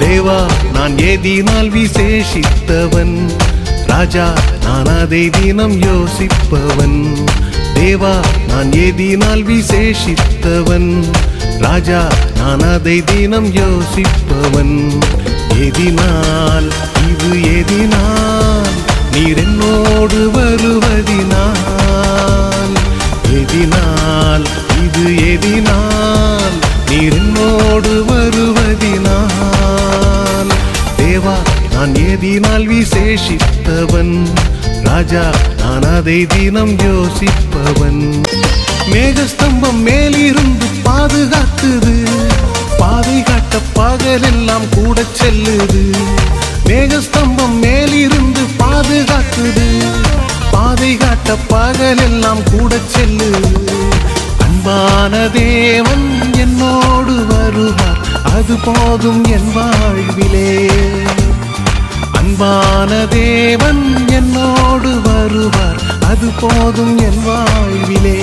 தேவா நான் ஏதினால் விசேஷித்தவன், ராஜா நான் அதை தினம் யோசிப்பவன். தேவா நான் ஏதினால் விசேஷித்தவன், ராஜா நான் அதை தினம் யோசிப்பவன். ஏதினால் இது ஏதினால் நீர் என்னோடு வருவதினால், ஏதினால் இது ஏதினால் நீர் என்னோடு வருவதினால். தேவா நான் ஏதினால் விசேஷித்தவன், ராஜா நான் அதை தினம் யோசிப்பவன். மேகஸ்தம்பம் மேலிருந்து பாதுகாத்துது, பாதை காட்ட பகலெல்லாம் கூட செல்லுது. மேகஸ்தம்பம் மேலிருந்து பாதுகாத்துது, பாதை காட்ட பகலெல்லாம் கூட செல்லுது. அன்பான தேவன் என்னோடு வருவார், அது போதும் என் வாழ்விலே. அன்பான தேவன் என்னோடு வருவார், அது போதும் என் வாழ்விலே.